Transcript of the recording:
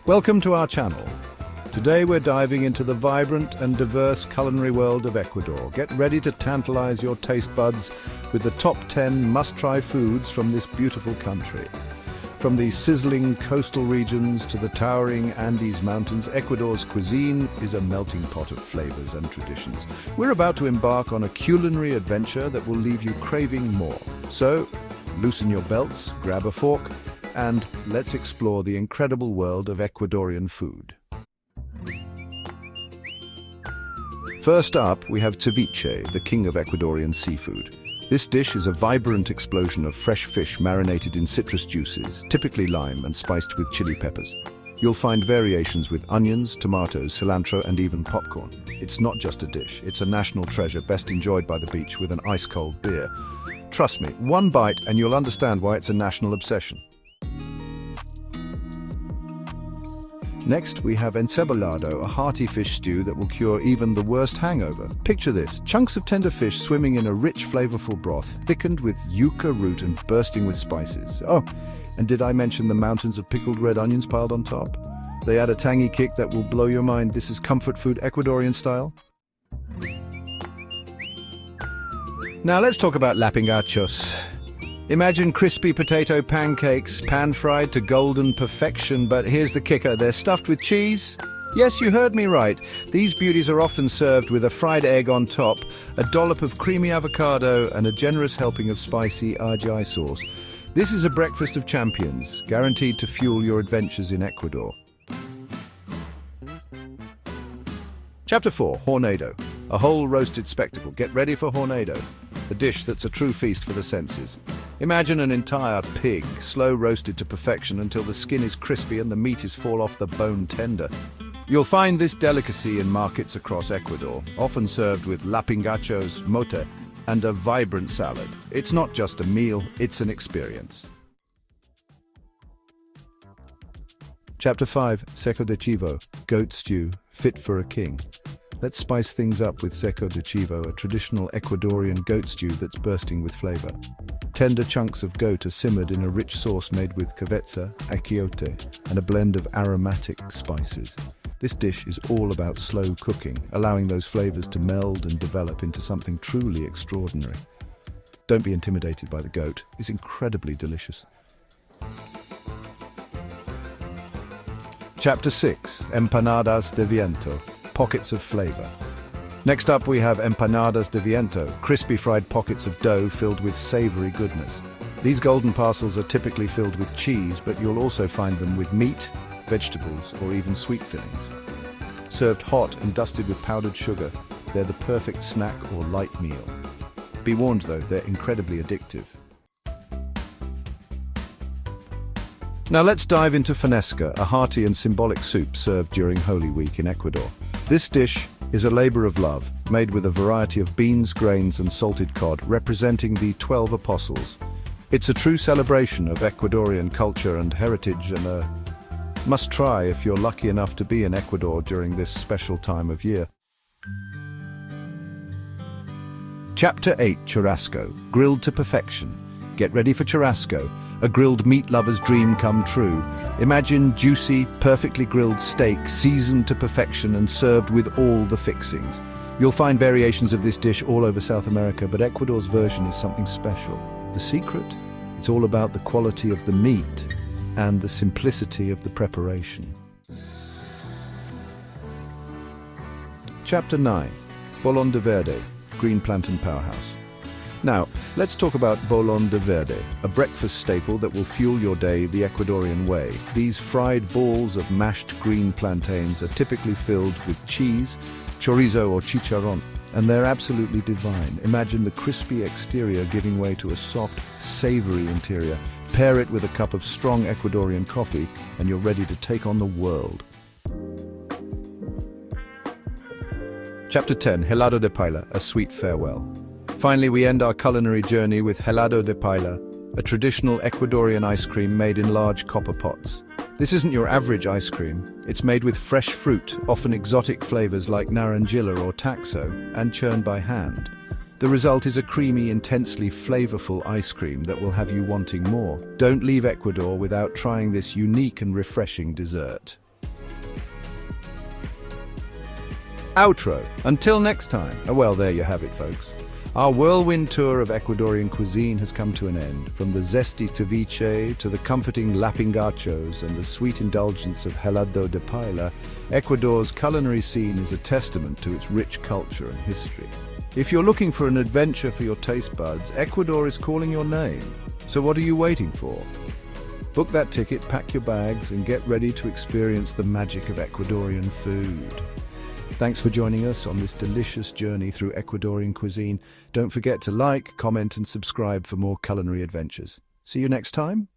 Welcome to our channel. Today we're diving into the vibrant and diverse culinary world of Ecuador. Get ready to tantalize your taste buds with the top 10 must-try foods from this beautiful country. From the sizzling coastal regions to the towering Andes Mountains, Ecuador's cuisine is a melting pot of flavors and traditions. We're about to embark on a culinary adventure that will leave you craving more. So, loosen your belts, grab a fork, and let's explore the incredible world of Ecuadorian food. First up, we have ceviche, the king of Ecuadorian seafood. This dish is a vibrant explosion of fresh fish marinated in citrus juices, typically lime, and spiced with chili peppers. You'll find variations with onions, tomatoes, cilantro, and even popcorn. It's not just a dish, it's a national treasure best enjoyed by the beach with an ice-cold beer. Trust me, one bite and you'll understand why it's a national obsession. Next, we have encebollado, a hearty fish stew that will cure even the worst hangover. Picture this, chunks of tender fish swimming in a rich, flavorful broth, thickened with yuca root and bursting with spices. Oh, and did I mention the mountains of pickled red onions piled on top? They add a tangy kick that will blow your mind. This is comfort food Ecuadorian style. Now let's talk about lapingachos. Imagine crispy potato pancakes, pan-fried to golden perfection, but here's the kicker, they're stuffed with cheese. Yes, you heard me right. These beauties are often served with a fried egg on top, a dollop of creamy avocado, and a generous helping of spicy ajay sauce. This is a breakfast of champions, guaranteed to fuel your adventures in Ecuador. Chapter 4, Hornado, a whole roasted spectacle. Get ready for hornado, a dish that's a true feast for the senses. Imagine an entire pig, slow roasted to perfection until the skin is crispy and the meat is fall off the bone tender. You'll find this delicacy in markets across Ecuador, often served with lapingachos, mote, and a vibrant salad. It's not just a meal, it's an experience. Chapter 5, Seco de Chivo, goat stew, fit for a king. Let's spice things up with seco de chivo, a traditional Ecuadorian goat stew that's bursting with flavor. Tender chunks of goat are simmered in a rich sauce made with cabeza, achiote, and a blend of aromatic spices. This dish is all about slow cooking, allowing those flavors to meld and develop into something truly extraordinary. Don't be intimidated by the goat, it's incredibly delicious. Chapter 6, Empanadas de Viento, pockets of flavor. Next up we have empanadas de viento, crispy fried pockets of dough filled with savory goodness. These golden parcels are typically filled with cheese, but you'll also find them with meat, vegetables, or even sweet fillings. Served hot and dusted with powdered sugar, they're the perfect snack or light meal. Be warned though, they're incredibly addictive. Now let's dive into fanesca, a hearty and symbolic soup served during Holy Week in Ecuador. This dish is a labor of love, made with a variety of beans, grains, and salted cod, representing the 12 apostles. It's a true celebration of Ecuadorian culture and heritage, and a must-try if you're lucky enough to be in Ecuador during this special time of year. Chapter 8, Churrasco, grilled to perfection. Get ready for churrasco, a grilled meat lover's dream come true. Imagine juicy, perfectly grilled steak, seasoned to perfection and served with all the fixings. You'll find variations of this dish all over South America, but Ecuador's version is something special. The secret? It's all about the quality of the meat and the simplicity of the preparation. Chapter 9, Bolón de Verde, green plantain powerhouse. Now, let's talk about bolón de verde, a breakfast staple that will fuel your day the Ecuadorian way. These fried balls of mashed green plantains are typically filled with cheese, chorizo or chicharrón, and they're absolutely divine. Imagine the crispy exterior giving way to a soft, savory interior. Pair it with a cup of strong Ecuadorian coffee, and you're ready to take on the world. Chapter 10, Helado de Paila, a sweet farewell. Finally, we end our culinary journey with helado de paila, a traditional Ecuadorian ice cream made in large copper pots. This isn't your average ice cream. It's made with fresh fruit, often exotic flavors like naranjilla or taxo, and churned by hand. The result is a creamy, intensely flavorful ice cream that will have you wanting more. Don't leave Ecuador without trying this unique and refreshing dessert. Outro. Until next time. Oh, well, there you have it, folks. Our whirlwind tour of Ecuadorian cuisine has come to an end. From the zesty ceviche to the comforting lapingachos and the sweet indulgence of helado de paella, Ecuador's culinary scene is a testament to its rich culture and history. If you're looking for an adventure for your taste buds, Ecuador is calling your name. So what are you waiting for? Book that ticket, pack your bags, and get ready to experience the magic of Ecuadorian food. Thanks for joining us on this delicious journey through Ecuadorian cuisine. Don't forget to like, comment, and subscribe for more culinary adventures. See you next time.